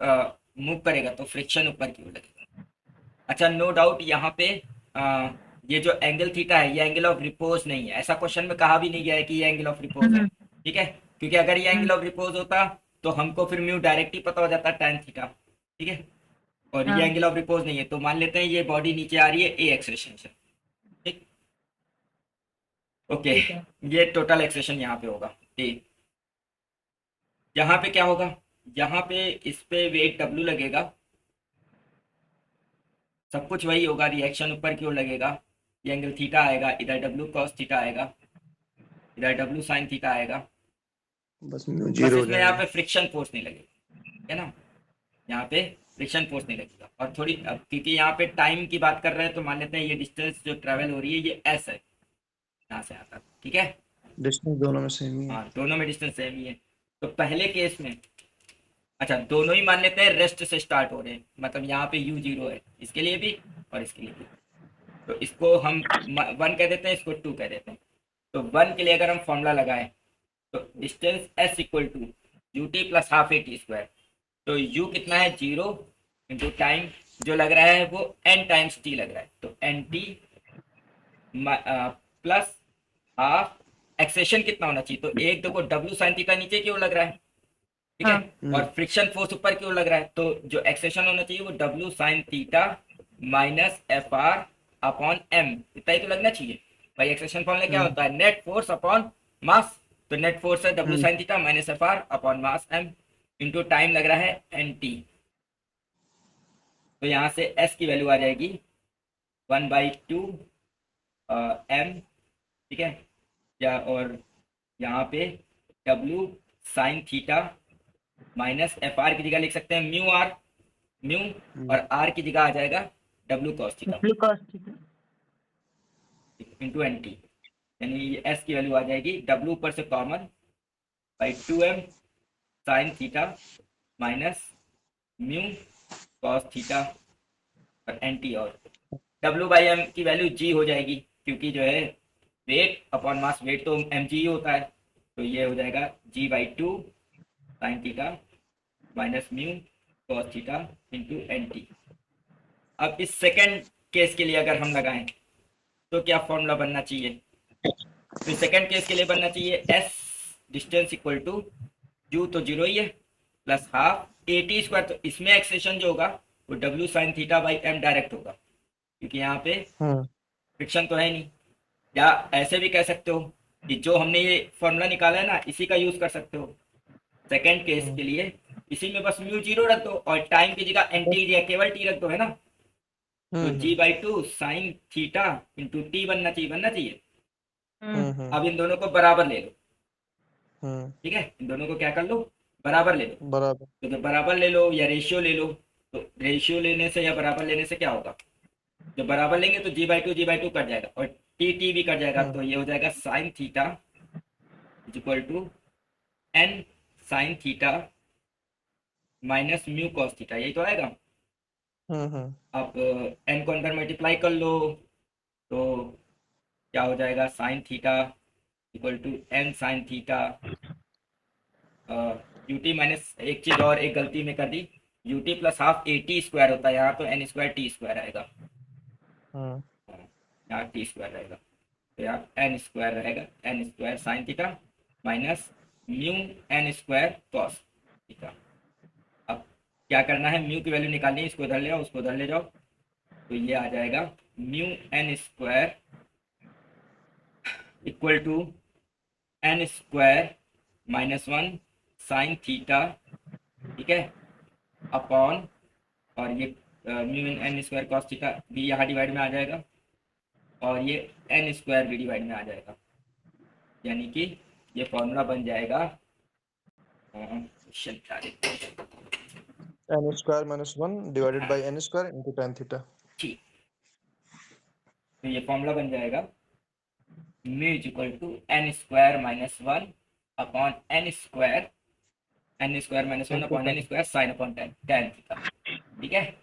Speaker 1: मूव करेगा तो फ्रिक्शन ऊपर की ओर लगेगा। अच्छा, नो डाउट यहाँ पे ये जो एंगल थीटा है ये एंगल ऑफ रिपोज नहीं है, ऐसा क्वेश्चन में कहा भी नहीं गया है कि ये एंगल ऑफ रिपोज है, ठीक है। क्योंकि अगर ये एंगल ऑफ रिपोज होता तो हमको फिर म्यू डायरेक्ट ही पता हो जाता tan थीटा, ठीक है। और ये एंगल ऑफ रिपोज नहीं है, तो मान लेते हैं ये बॉडी नीचे आ रही है ए एक्सेलेरेशन से, ठीक, ओके। ये टोटल एक्सेलेरेशन यहाँ पे होगा ए। यहाँ पे क्या होगा, यहाँ पे इस पे वेट डब्ल्यू लगेगा, सब कुछ वही होगा, रिएक्शन ऊपर की ओर लगेगा, ये एंगल थीटा आएगा, इधर डब्ल्यू कॉस थीटा आएगा, इधर डब्ल्यू साइन थीटा आएगा,
Speaker 3: बस
Speaker 1: बस
Speaker 3: जीरो हो
Speaker 1: इसमें यहाँ
Speaker 3: जाएगा।
Speaker 1: पे फ्रिक्शन फोर्स नहीं लगेगा, है ना, यहाँ पे फ्रिक्शन फोर्स नहीं लगेगा। और थोड़ी, अब क्योंकि यहाँ पे टाइम की बात कर रहे हैं तो मान लेते हैं ये डिस्टेंस जो ट्रेवल हो रही है ये एस है, यहाँ से आता, ठीक है।
Speaker 3: डिस्टेंस दोनों में सेम ही है।
Speaker 1: हाँ, दोनों में डिस्टेंस सेम ही है। तो पहले केस में, अच्छा दोनों ही मान लेते हैं रेस्ट से स्टार्ट हो रहे हैं, मतलब यहाँ पे यू जीरो है, इसके लिए भी और इसके लिए भी, तो इसको हम 1 कह देते हैं, इसको 2 कह देते हैं। तो 1 के लिए अगर हम फॉर्मूला लगाएं तो distance S equal to U T plus half A T square, तो यू कितना है 0 इंटू टाइम जो लग रहा है वो एन टाइम्स टी लग रहा है, तो N T plus half acceleration कितना होना चाहिए, तो एक देखो डब्ल्यू साइन थीटा नीचे की ओर लग रहा है, ठीक है, और फ्रिक्शन फोर्स ऊपर की ओर लग रहा है, तो जो एक्सेशन होना चाहिए वो W sine theta minus F R upon M, इतना ही तो लगना चाहिए भाई। एक्सेशन फॉर्मूला क्या होता है, नेट फोर्स अपॉन मास, तो नेट फोर्स है W sine theta minus F R upon mass M into time लग रहा है एन टी, तो यहाँ से एस की वैल्यू आ जाएगी 1/2 एम, ठीक है, या और यहाँ पे W sine theta minus F R की जगह लिख सकते हैं म्यू आर, म्यू, और आर की जगह आ जाएगा W cos theta
Speaker 2: blue cost
Speaker 1: into N T, यानी एस की वैल्यू आ जाएगी डब्ल्यू ऊपर से common by 2m sine theta minus mu cos theta और एन टी, और डब्ल्यू बाई एम की वैल्यू जी हो जाएगी, क्योंकि जो है वेट अपॉन मास, वेट तो एम जी होता है, तो ये हो जाएगा g by 2 sine theta minus mu cos theta into N T. अब इस सेकंड केस के लिए अगर हम लगाएं तो क्या फॉर्मूला बनना चाहिए? तो सेकंड केस के लिए बनना चाहिए S distance equal to U तो जीरो ही है plus half A T square, तो इसमें एक्सेशन जो होगा वो W sine theta by M direct होगा, क्योंकि यहाँ पे फ्रिक्शन तो है नहीं। या ऐसे भी कह सकते हो कि जो हमने ये फॉर्मूला निकाला है ना, इसी का यूज कर सकते हो सेकंड केस के लिए, इसी में बस म्यू जीरो रख दो और टाइम की जगह एन टी या केवल टी रख दो, है ना। तो g by 2 sine theta into T बनना चाहिए। अब इन दोनों को बराबर ले लो, ठीक है, इन दोनों को क्या कर लो, बराबर ले लो।
Speaker 3: बराबर।
Speaker 1: तो जब बराबर ले लो या रेशियो ले लो, तो रेशियो लेने से या बराबर लेने से क्या होगा, जब बराबर लेंगे तो जी बाई टू कट जाएगा और टी टी भी कट जाएगा, तो ये हो जाएगा sine theta is equal to N sine theta minus mu cos theta, यही तो आएगा। अब एन को अंदर मल्टीप्लाई कर लो तो क्या हो जाएगा, sine theta equal to N sine theta, UT minus एक चीज और, एक गलती में कर दी, UT plus half A T square होता है यहाँ, तो एन स्क्वायर टी स्क्वायर आएगा, यहाँ टी स्क्वायर रहेगा, तो यहाँ एन स्क्वायर रहेगा, N square sine theta minus mu N square cos theta. अब क्या करना है, म्यू की वैल्यू निकालनी है, इसको इधर ले आओ, उसको उधर ले जाओ, तो ये आ जाएगा mu N square equal to N square minus 1 sine theta, ठीक है, अपॉन, और ये mu N square cos theta भी यहाँ डिवाइड में आ जाएगा, और ये एन स्क्वायर भी डिवाइड में आ जाएगा, यानी कि ये फॉर्मूला बन जाएगा
Speaker 3: N square minus 1 divided by N square into tan theta.
Speaker 1: ठीक, तो ये फॉर्मूला बन जाएगा mu is equal to N square minus 1 upon N square minus 1 upon N square sine upon tan theta, ठीक है।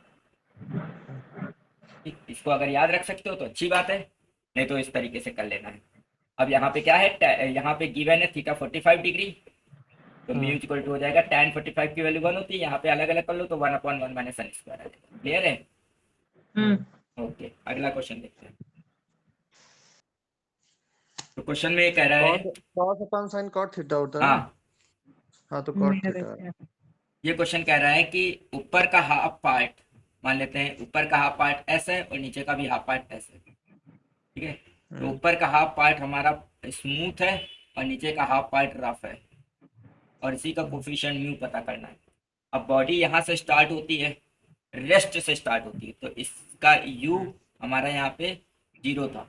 Speaker 1: इसको अगर याद रख सकते हो तो अच्छी बात है, नहीं तो इस तरीके से कर लेना है। अब यहाँ पे क्या है, यहाँ पे गिवन है थीटा 45 डिग्री, तो म्यू इक्वल टू हो जाएगा tan 45 की वैल्यू 1 होती है, यहाँ पे अलग अलग कर लो तो 1 अपॉन 1 माइनस एन स्क्वायर आ जाएगा। क्लियर है? ओके, अगला क्वेश्चन देखते हैं। तो क्वेश्चन में ये कह रहा है
Speaker 3: cos upon sin cot theta होता है ना?
Speaker 1: हाँ,
Speaker 3: हाँ तो cot थीटा।
Speaker 1: ये क्वेश्चन कह रहा है कि ऊपर का हाफ पार्ट, मान लेते हैं ऊपर का हाफ पार्ट एस है और नीचे का भी हाफ पार्ट एस है, ठीक है। तो ऊपर का हाफ पार्ट हमारा स्मूथ है और नीचे का हाफ पार्ट रफ है, और इसी का कोफिशिएंट म्यू पता करना है। अब बॉडी यहाँ से स्टार्ट होती है, रेस्ट से स्टार्ट होती है, तो इसका यू हमारा यहाँ पे 0 था,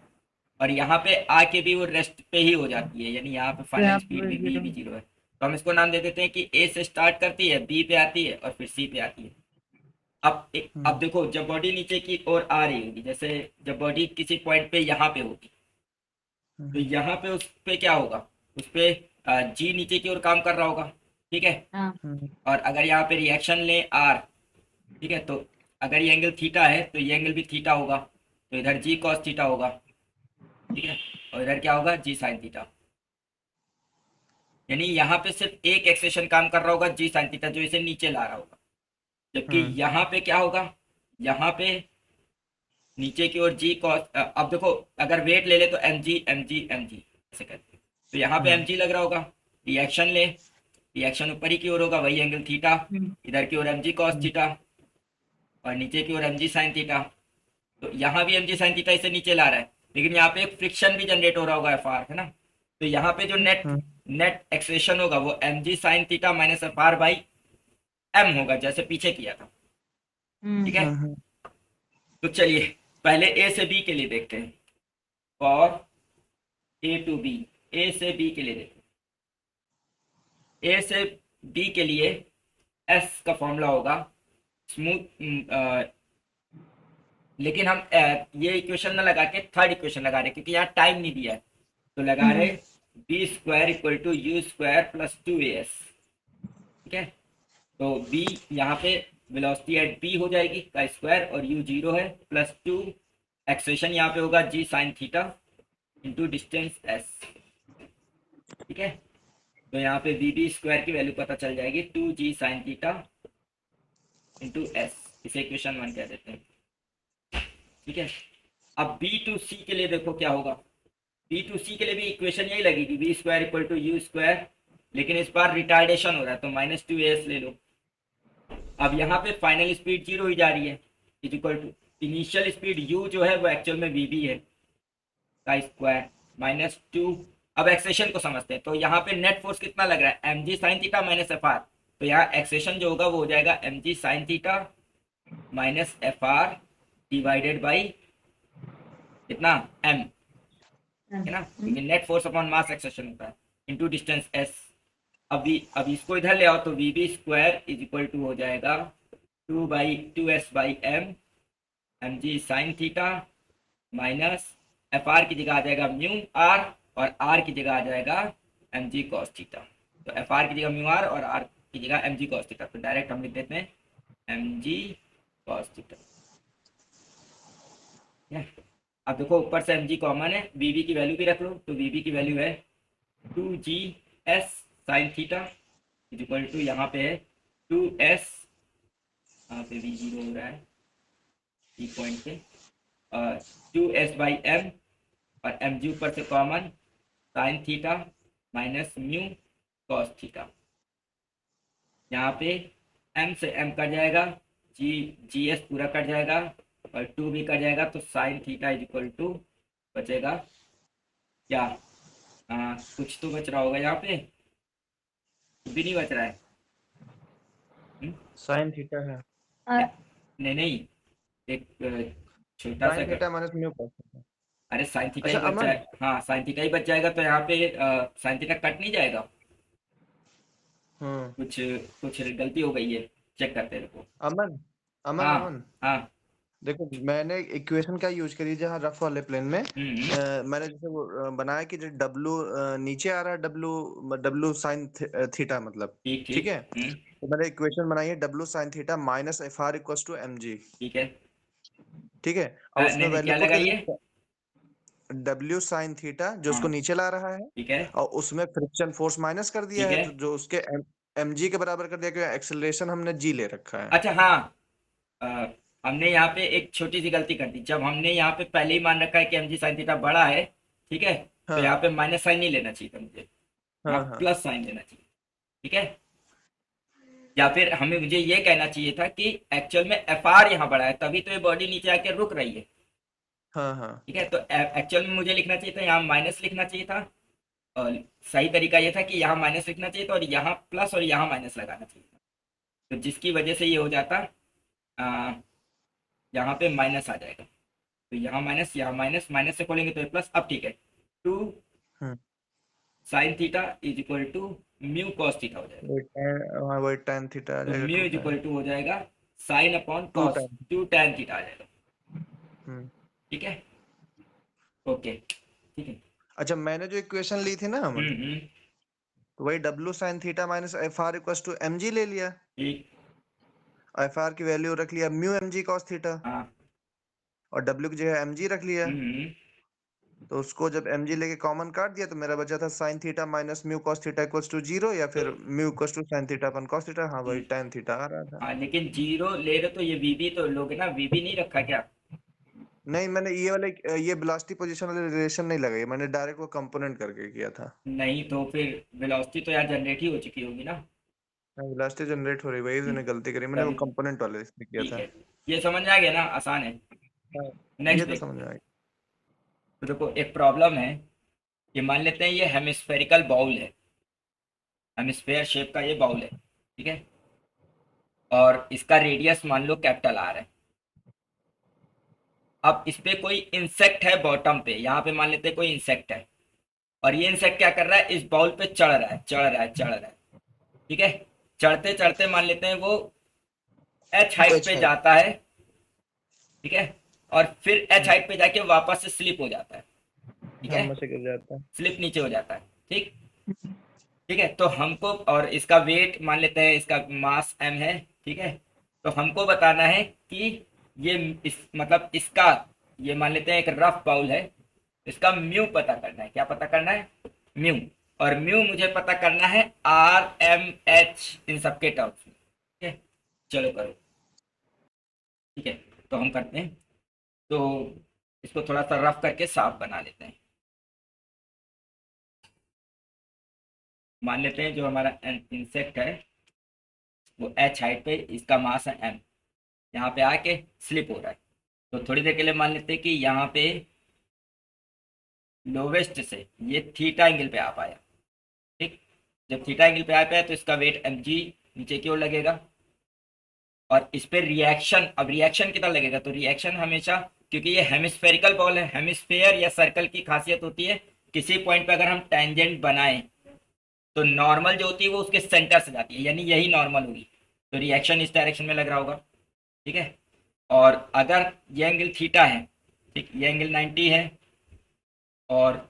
Speaker 1: और यहाँ पे आके भी वो रेस्ट पे ही हो जाती है, यानी यहाँ पे फाइनल स्पीड भी 0 है। तो हम इसको नाम दे देते हैं कि ए से स्टार्ट करती है, बी पे आती है और फिर सी पे आती है। अब देखो, जब बॉडी नीचे की ओर आ रही होगी, जैसे जब बॉडी किसी पॉइंट पे यहाँ पे होगी, तो यहाँ पे उस पे क्या होगा, उस पे जी नीचे की ओर काम कर रहा होगा, ठीक है। और अगर यहाँ पे रिएक्शन ले आर, ठीक है, तो अगर ये एंगल थीटा है तो ये एंगल भी थीटा होगा, तो इधर जी कॉस थीटा होगा, ठीक है, और इधर क्या होगा, जी साइन थीटा। यानी यहाँ पे सिर्फ एक एक्सेशन काम कर रहा होगा, जी साइन थीटा, जो इसे नीचे ला रहा होगा, जबकि यहाँ पे क्या होगा, यहाँ पे नीचे की ओर जी कॉस, अब देखो अगर वेट ले ले तो एम जी ऐसे करते, तो यहाँ पे एम जी लग रहा होगा, रिएक्शन ले, रिएक्शन ऊपर ही की ओर होगा, वही एंगल थीटा, इधर की ओर एम जी कॉस थीटा और नीचे की ओर एम जी साइन थीटा, तो यहाँ भी एम जी साइन थीटा इसे नीचे ला रहा है, लेकिन यहाँ पे एक फ्रिक्शन भी जनरेट हो रहा होगा एफ आर, है ना। तो यहाँ पे जो नेट एक्सेशन होगा वो M G sine theta minus F R by M होगा, जैसे पीछे किया था, ठीक है। तो चलिए पहले ए से बी के लिए देखते हैं, और ए टू बी, ए से बी के लिए देखते हैं। ए से बी के लिए एस का फॉर्मूला होगा स्मूथ, लेकिन हम ये इक्वेशन ना लगा के थर्ड इक्वेशन लगा रहे क्योंकि यहाँ टाइम नहीं दिया है, तो लगा रहे B square equal to U square plus 2as। ठीक है, तो b यहाँ पे वेलोसिटी एट b हो जाएगी का स्क्वायर और u 0 है प्लस 2 एक्सेशन यहाँ पे होगा g sign theta into distance s। ठीक है, तो यहाँ पे bb स्क्वायर की वैल्यू पता चल जाएगी 2g sign theta into s, इसे इक्वेशन 1 कह देते हैं। ठीक है, अब b टू c के लिए देखो क्या होगा। b टू c के लिए भी इक्वेशन यही लगेगी b square equal to U square, लेकिन इस बार रिटार्डेशन हो रहा है तो माइनस 2as ले लो। अब यहाँ पे फाइनल स्पीड 0 ही जा रही है, is equal to initial speed u जो है वो एक्चुअल में vb है का स्क्वायर माइनस 2। अब एक्सेशन को समझते हैं, तो यहाँ पे नेट फोर्स कितना लग रहा है mg sine theta minus F R, तो यहाँ एक्सेशन जो होगा वो हो जाएगा mg sine theta minus F R divided by कितना m, है ना, क्योंकि net force upon mass acceleration होता है इंटू डिस्टेंस s। अब इसको इधर ले आओ तो vb square is equal to हो जाएगा 2/2s by m mg sine theta minus F R की जगह आ जाएगा म्यू आर और आर की जगह आ जाएगा mg cos थीटा। तो एफ आर की जगह म्यू आर और आर की जगह mg cos थीटा, तो डायरेक्ट हम लिख देते हैं mg cos थीटा। अब देखो ऊपर से mg कॉमन है, vb की वैल्यू भी रख लो, तो vb की वैल्यू है 2gs sine theta is equal to यहाँ पे है 2s, यहाँ पे भी 0 हो रहा है ई पॉइंट पे, 2s बाई m और mg ऊपर से common sine theta minus mu cos theta. यहाँ पे m से m कट जाएगा, gs पूरा कट जाएगा और 2 भी कट जाएगा, तो sine theta is equal to बचेगा क्या, कुछ तो बच रहा होगा यहाँ पे, कुछ भी नहीं बच रहा है।
Speaker 3: साइन थीटा है,
Speaker 1: नहीं एक छोटा सा
Speaker 3: sign theta minus mu cos theta.
Speaker 1: अरे साइन थीटा ही
Speaker 3: अच्छा
Speaker 1: बच
Speaker 3: अमन,
Speaker 1: जाएगा, हाँ साइन थीटा ही बच जाएगा, तो यहाँ पे साइन थीटा कट नहीं जाएगा, कुछ कुछ गलती हो गई है, चेक करते हैं रुको।
Speaker 3: अमन अमन
Speaker 1: हाँ
Speaker 3: अमन
Speaker 1: हाँ
Speaker 3: देखो मैंने इक्वेशन क्या यूज करी जहाँ रफ वाले प्लेन में
Speaker 1: हम्म
Speaker 3: मैंने जैसे वो बनाया कि जो डब्लू नीचे आ रहा है, डब्लू साइन थीटा मतलब,
Speaker 1: ठीक
Speaker 3: ठीक
Speaker 1: ठीक
Speaker 3: है, तो मैंने इक्वेशन बनाई है W sine theta minus F R equal to M G,
Speaker 1: ठीक है।
Speaker 3: ठीक है, और उसमें
Speaker 1: नहीं
Speaker 3: वैल्यू
Speaker 1: क्या
Speaker 3: पुट
Speaker 1: लगाइए,
Speaker 3: करी डब्ल्यू साइन थीटा जो उसको
Speaker 1: हाँ
Speaker 3: नीचे ला रहा है,
Speaker 1: ठीक है
Speaker 3: और उसमें फ्रिक्शन फोर्स माइनस कर दिया
Speaker 1: ठीक
Speaker 3: है
Speaker 1: है।
Speaker 3: जो उसके एम जी के बराबर कर दिया, क्योंकि एक्सेलरेशन हमने जी ले रखा है।
Speaker 1: अच्छा हाँ, अ, हमने यहाँ पे एक छोटी सी गलती कर दी, जब हमने यहाँ पे पहले ही मान रखा है कि mg साइन थीटा बड़ा है, ठीक है, तो
Speaker 3: हाँ
Speaker 1: यहाँ पे माइनस साइन नहीं लेना चाहिए था मुझे, यहाँ
Speaker 3: हाँ हाँ
Speaker 1: प्लस साइन लेना चाहिए, ठीक है, या फिर हमें मुझे ये कहना चाहिए था कि एक्चुअल में एफ आर यहाँ बड़ा है तभी तो ये बॉडी नीचे आके रुक रही है,
Speaker 3: हाँ हाँ
Speaker 1: ठीक है, तो एक्चुअल में मुझे लिखना चाहिए था यहाँ माइनस लिखना चाहिए था, और सही तरीका ये था कि यहाँ माइनस लिखना चाहिए था और यहाँ प्लस और यहाँ माइनस लगाना चाहिए था, तो जिसकी वजह से ये हो जाता यहाँ पे माइनस आ जाएगा, तो यहाँ माइनस माइनस से खोलेंगे तो ये प्लस। अब ठीक है, 2
Speaker 3: hmm,
Speaker 1: sine theta is equal to mu cos theta हो जाएगा,
Speaker 3: वही tan थीटा आ
Speaker 1: तो
Speaker 3: जाएगा,
Speaker 1: mu
Speaker 3: 2
Speaker 1: is
Speaker 3: tan
Speaker 1: equal to हो जाएगा sine upon
Speaker 3: 2
Speaker 1: cos
Speaker 3: tan
Speaker 1: 2 tan theta आ जाएगा,
Speaker 3: हम्म।
Speaker 1: ठीक है, ओके ठीक है।
Speaker 3: अच्छा मैंने जो इक्वेशन ली थी ना अमन,
Speaker 1: हम्म,
Speaker 3: तो वही W sine theta minus F R equal to M G ले लिया,
Speaker 1: ठीक,
Speaker 3: एफ आर की वैल्यू रख लिया mu M G cos theta,
Speaker 1: हाँ
Speaker 3: और डब्ल्यू की जगह एम जी रख लिया,
Speaker 1: हम्म,
Speaker 3: तो उसको जब एम जी लेके कॉमन काट दिया तो मेरा बचा था sine theta minus mu cos theta equals to 0, या फिर mu equals to sine theta upon cos theta, हाँ वही tan थीटा आ रहा था।
Speaker 1: हाँ लेकिन जीरो ले रहे तो ये वीबी तो लोगे ना, वीबी नहीं रखा क्या?
Speaker 3: नहीं मैंने ये वाले ये वेलोसिटी पोजीशन वाले रिलेशन नहीं लगाई, मैंने डायरेक्ट वो कंपोनेंट करके किया था।
Speaker 1: नहीं तो फिर वेलोसिटी तो यार जनरेट ही हो चुकी होगी ना।
Speaker 3: वेलोसिटी जनरेट हो रही, वही मैंने गलती करी, मैंने वो
Speaker 1: चल
Speaker 3: कंपोनेंट वाले इसमें किया
Speaker 1: ठीक
Speaker 3: था।
Speaker 1: है, ये समझ में आ गया ना, आसान है।
Speaker 3: हाँ,
Speaker 1: नेक्स्ट
Speaker 3: ये तो
Speaker 1: देखो,
Speaker 3: समझ में आ गया।
Speaker 1: तो देखो एक प्रॉब्लम है, ये मान लेते हैं ये हेमिस्फेरिकल बाउल है, हेमिस्फेयर शेप का ये बाउल है, ठीक है, और इसका रेडियस मान लो कैपिटल आर है। अब इस पे कोई इंसेक्ट है बॉटम पे, यहाँ पे मान लेते हैं कोई इंसेक्ट है, और ये इंसेक्ट क्या कर रहा है, इस बाउल पे चढ़ रहा है चढ़ रहा है चढ़ रहा है, ठीक है, चढ़ते चढ़ते मान लेते हैं वो एच हाइट
Speaker 3: H
Speaker 1: पे
Speaker 3: height।
Speaker 1: जाता है, ठीक है, और फिर एच हाइट पे जाके वापस से स्लिप हो जाता है, ठीक
Speaker 3: हाँ,
Speaker 1: है,
Speaker 3: मसे गिर जाता है।
Speaker 1: स्लिप नीचे हो जाता है, ठीक। ठीक है, तो हमको, और इसका वेट मान लेते हैं, इसका मास m है, ठीक है, तो हमको बताना है कि ये इस मतलब इसका, ये मान लेते हैं एक रफ बाउल है, इसका म्यू पता करना है। क्या पता करना है? म्यू। और म्यू मुझे पता करना है RMH इन सबके टर्म्स में, ठीक है, चलो करो। ठीक है, तो हम करते हैं, तो इसको थोड़ा सा रफ करके साफ बना लेते हैं। मान लेते हैं जो हमारा इंसेक्ट है वो एच हाइट पे, इसका मास है m, यहाँ पे आके स्लिप हो रहा है। तो थोड़ी देर के लिए मान लेते हैं कि यहाँ पे लोवेस्ट से ये थीटा एंगल पे आ पाया, ठीक। जब थीटा एंगल पे आ पाया तो इसका वेट mg नीचे की ओर लगेगा, और इस पे रिएक्शन, अब रिएक्शन कितना लगेगा, तो रिएक्शन हमेशा, क्योंकि ये हेमिस्फेरिकल बॉल है, हेमिस्फेयर या सर्कल की खासियत होती है किसी पॉइंट पे अगर हम टेंजेंट बनाएं तो नॉर्मल जो होती है वो उसके सेंटर से जाती है, यानी यही नॉर्मल होगी, तो रिएक्शन इस डायरेक्शन में लग रहा होगा, ठीक है। और अगर ये एंगल थीटा है, ठीक, ये एंगल 90 है, और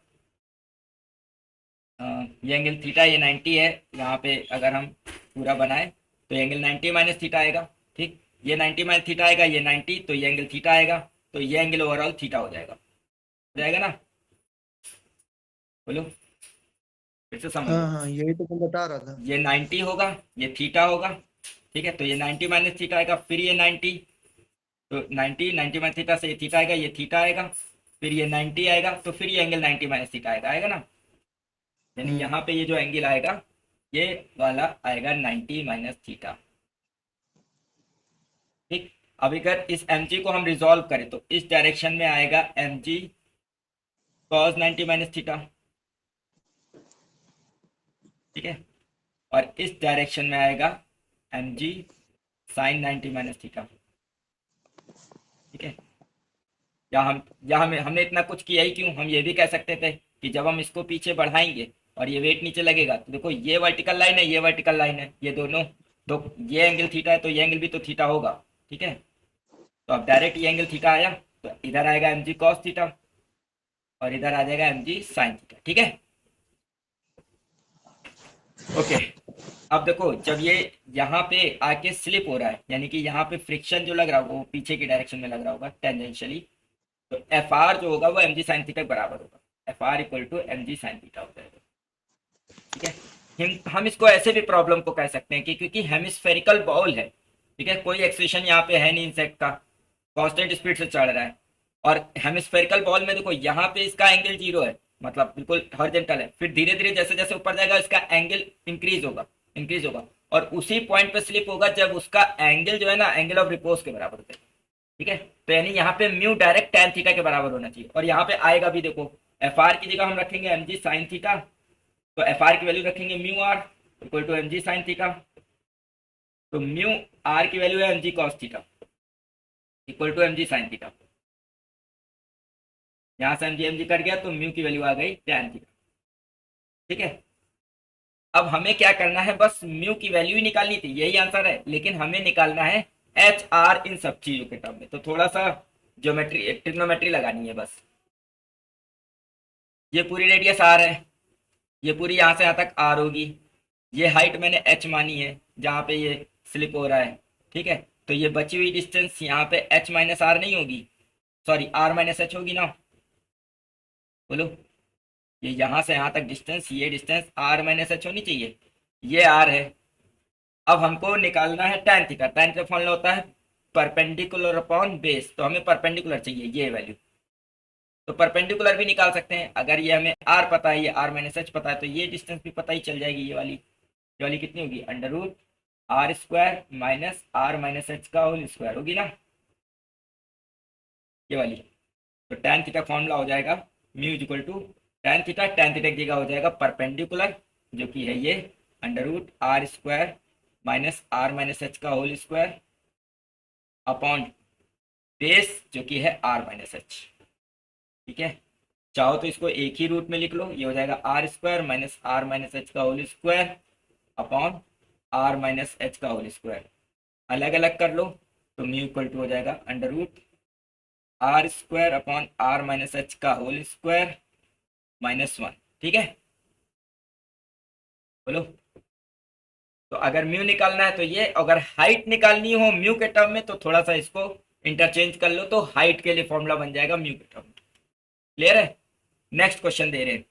Speaker 1: ये एंगल थीटा, ये 90 है, यहाँ पे अगर हम पूरा बनाए तो ये एंगल 90 माइनस थीटा आएगा, ठीक, ये 90 माइनस थीटा आएगा, ये 90, तो ये एंगल थीटा आएगा, तो ये एंगल ओवरऑल थीटा हो जाएगा, ना? बोलो, फिर से समझ लो।
Speaker 3: हाँ, हाँ, यही तो मैं बता रहा था।
Speaker 1: ये 90 होगा, ये थीटा होगा, ठीक है, तो ये 90 माइनस थीटा आएगा, फिर ये 90, तो 90 माइनस थीटा से ये थीटा आएगा, ये थीटा आएगा, फिर ये 90 आएगा, तो फिर ये एंगल 90 माइनस थीटा आएगा, ना? यानी
Speaker 3: हम्म।
Speaker 1: यहाँ पे ये जो एंगल आएगा ये वाला आएगा 90 माइनस थीटा, ठीक। अब अगर इस mg को हम रिजॉल्व करें तो इस डायरेक्शन में आएगा mg cos 90 माइनस थीटा, ठीक है, और इस डायरेक्शन में आएगा mg sin 90 माइनस थीटा, ठीक है। या हमने इतना कुछ किया ही क्यों, हम ये भी कह सकते थे कि जब हम इसको पीछे बढ़ाएंगे और ये वेट नीचे लगेगा तो देखो ये वर्टिकल लाइन है, ये वर्टिकल लाइन है, ये दोनों, तो ये एंगल थीटा है तो ये एंगल भी तो थीटा होगा, ठीक है। तो अब डायरेक्ट ये एंगल थीटा आया तो इधर आएगा mg cos थीटा और इधर आ जाएगा mg sin थीटा, ठीक है। ओके, अब देखो जब ये यहाँ पे आके स्लिप हो रहा है, यानी कि यहाँ पे फ्रिक्शन जो लग रहा होगा वो पीछे की डायरेक्शन में लग रहा होगा टेंजेंशियली, तो एफ आर जो होगा वो mg sin थीटा के बराबर होगा, F R equal to mg sin theta होता है, ठीक है। हम इसको ऐसे भी प्रॉब्लम को कह सकते हैं कि क्योंकि हेमिस्फेरिकल बॉल है, ठीक है, कोई एक्सेशन यहाँ पे है नहीं इंसेक्ट का, कांस्टेंट स्पीड से चढ़ रहा है, और हेमिस्फेरिकल बॉल में देखो यहाँ पे इसका एंगल 0 है, मतलब बिल्कुल हॉरिजॉन्टल है, फिर धीरे धीरे जैसे जैसे ऊपर जाएगा इसका एंगल इंक्रीज होगा और उसी पॉइंट पे स्लिप होगा जब उसका एंगल जो है ना एंगल ऑफ रिपोज के बराबर होता है, ठीक है। तो यानी यहाँ पे म्यू डायरेक्ट tan थीटा के बराबर होना चाहिए, और यहाँ पे आएगा भी, देखो एफ आर की जगह हम रखेंगे mg sin थीटा, तो एफ आर की वैल्यू रखेंगे mu R equal to mg sin theta, तो म्यू आर की वैल्यू है mg cos theta equal to mg sin theta, यहाँ से mg कट गया तो म्यू की वैल्यू आ गई tan थीटा, ठीक है। अब हमें क्या करना है, बस म्यू की वैल्यू ही निकालनी थी, यही आंसर है, लेकिन हमें निकालना है एच आर इन सब चीजों के टर्म में, तो थोड़ा सा ज्योमेट्री ट्रिग्नोमेट्री लगानी है बस। ये पूरी रेडियस आर है, ये पूरी यहाँ से यहाँ तक आर होगी, ये हाइट मैंने एच मानी है जहाँ पे ये स्लिप हो रहा है, ठीक है, तो ये बची हुई डिस्टेंस यहाँ पे एच माइनस आर नहीं होगी, सॉरी आर माइनस एच होगी ना, बोलो, ये यहाँ से यहाँ तक डिस्टेंस, ये डिस्टेंस आर माइनस एच होनी चाहिए, ये आर है। अब हमको निकालना है tan थीटा, tan का फॉर्मूला होता है परपेंडिकुलर अपॉन बेस, तो हमें परपेंडिकुलर चाहिए ये वैल्यू, तो परपेंडिकुलर भी निकाल सकते हैं, अगर ये हमें r पता है, ये r माइनस एच पता है, तो ये डिस्टेंस भी पता ही चल जाएगी, ये वाली कितनी होगी, under root R square minus R minus H का होल स्क्वायर होगी ना, ये वाली। तो tan थीटा फॉर्मूला हो जाएगा mu equal to tan theta की जगह हो जाएगा परपेंडिकुलर जो कि है ये under root R square minus R minus H का होल स्क्वायर अपॉन बेस जो कि है आर माइनस एच, ठीक है। चाहो तो इसको एक ही रूट में लिख लो, ये हो जाएगा R square minus R minus H का whole square upon R minus H का होल स्क्वायर, अलग अलग कर लो तो म्यू इक्वल टू हो जाएगा under root R square upon R minus H का होल स्क्वायर -1। ठीक है, बोलो। तो अगर म्यू निकालना है तो ये, अगर हाइट निकालनी हो म्यू के टर्म में तो थोड़ा सा इसको इंटरचेंज कर लो, तो हाइट के लिए फॉर्मूला बन जाएगा म्यू के टर्म में। क्लियर है? नेक्स्ट क्वेश्चन दे रहे हैं,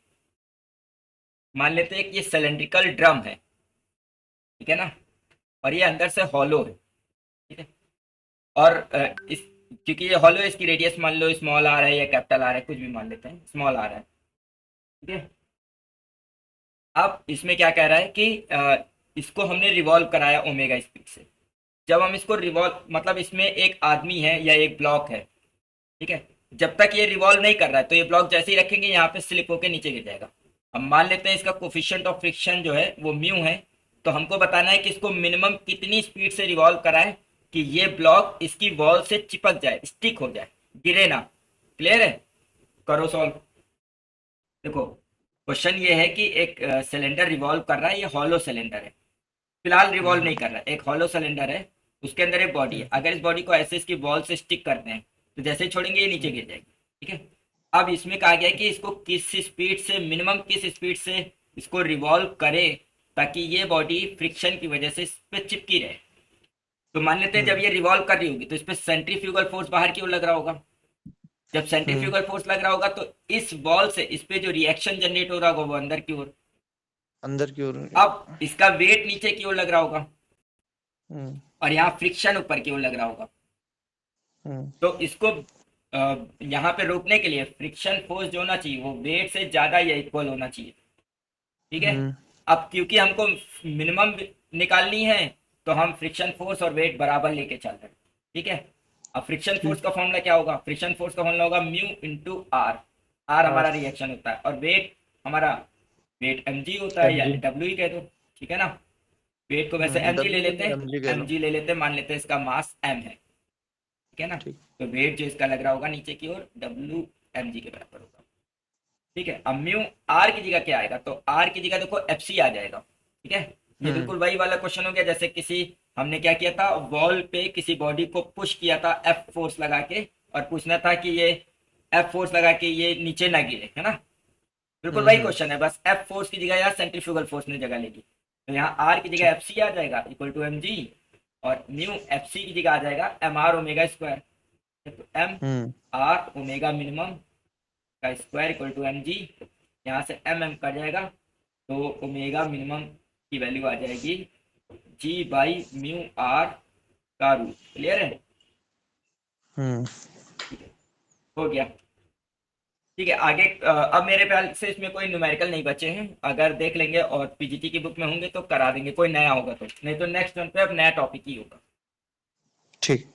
Speaker 1: मान लेते हैं कि ये सिलेंड्रिकल ड्रम है, ठीक है ना, और ये अंदर से हॉलो है, ठीक है, और इस क्योंकि ये हॉलो है, इसकी रेडियस मान लो स्मॉल आर है या कैपिटल आर है, कुछ भी मान लेते हैं, स्मॉल आर है, ठीक है। अब इसमें क्या कह रहा है कि इसको हमने रिवॉल्व कराया ओमेगा स्पीड से। जब हम इसको रिवॉल्व, मतलब इसमें एक आदमी है या एक ब्लॉक है, ठीक है, जब तक ये रिवॉल्व नहीं कर रहा है तो ये ब्लॉक जैसे ही रखेंगे यहाँ पे स्लिप होकर नीचे गिर जाएगा। अब मान लेते हैं इसका कोफिशिएंट ऑफ फ्रिक्शन जो है वो म्यू है, तो हमको बताना है कि इसको मिनिमम कितनी स्पीड से रिवॉल्व कराए कि ये ब्लॉक इसकी वॉल से चिपक जाए, स्टिक हो जाए, गिरे ना। क्लियर है? करो सॉल्व। देखो क्वेश्चन ये है कि एक सिलेंडर रिवॉल्व कर रहा है, ये हॉलो सिलेंडर है, फिलहाल रिवॉल्व नहीं कर रहा है, एक हॉलो सिलेंडर है, उसके अंदर एक बॉडी है। अगर इस बॉडी को ऐसे इसकी वॉल से स्टिक करते हैं तो जैसे ही छोड़ेंगे ये नीचे गिर जाएगी, ठीक है। अब इसमें कहा गया है कि इसको किस स्पीड से, मिनिमम किस स्पीड से इसको रिवॉल्व करे ताकि ये बॉडी फ्रिक्शन की वजह से इस पे चिपकी रहे। तो मान लेते हैं जब ये रिवॉल्व कर रही होगी तो इस पे सेंट्रीफ्यूगल फोर्स बाहर की ओर लग रहा होगा। जब सेंट्रीफ्यूगल फोर्स लग रहा होगा तो इस बॉल से इस पे जो रिएक्शन जनरेट हो रहा होगा वो अंदर की ओर,
Speaker 3: अंदर की ओर।
Speaker 1: अब इसका वेट नीचे की ओर लग रहा होगा और यहाँ फ्रिक्शन ऊपर की ओर लग रहा होगा। तो इसको यहाँ पे रोकने के लिए फ्रिक्शन फोर्स जो होना चाहिए वो वेट से ज्यादा या इक्वल होना चाहिए, ठीक है। अब क्योंकि हमको मिनिमम निकालनी है तो हम फ्रिक्शन फोर्स और वेट बराबर लेके चल रहे हैं, ठीक है। अब फ्रिक्शन फोर्स का फॉर्मूला क्या होगा? फ्रिक्शन फोर्स का फॉर्मूला होगा म्यू इंटू आर। आर हमारा रिएक्शन होता है और वेट हमारा, वेट mg होता है या w ही कह दो, ठीक है ना। वेट को वैसे mg ले लेते हैं, mg ले लेते हैं, मान लेते हैं इसका मास m है, ठीक है ना। तो वेट जो इसका लग रहा होगा नीचे की ओर w mg के बराबर होगा, ठीक है। अब म्यू आर की जगह क्या आएगा? तो आर की जगह देखो एफसी आ जाएगा, ठीक है। ये बिल्कुल वही वाला क्वेश्चन हो गया जैसे किसी, हमने क्या किया था, वॉल पे किसी बॉडी को पुश किया था एफ फोर्स लगा के, और पूछना था कि ये एफ फोर्स लगा के ये नीचे ना गिरे, है ना। बिल्कुल वही क्वेश्चन है, बस एफ फोर्स की जगह यहाँ सेंट्रीफ्यूगल फोर्स ने जगह लेगी, तो यहाँ आर की जगह एफ सी आ जाएगा इक्वल टू एम जी, और म्यू एफ सी की जगह आ जाएगा एम आर ओमेगा स्क्वायर, तो एम आर ओमेगा मिनिमम का square equal to M G, यहाँ से एम एम कट जाएगा तो ओमेगा मिनिमम की वैल्यू आ जाएगी जी बाई म्यू आर का रूट। क्लियर है? हो गया, ठीक है। आगे अब मेरे ख्याल से इसमें कोई न्यूमेरिकल नहीं बचे हैं, अगर देख लेंगे और पीजीटी की बुक में होंगे तो करा देंगे, कोई नया होगा तो, नहीं तो नेक्स्ट टर्म पे अब नया टॉपिक ही होगा।
Speaker 3: ठीक।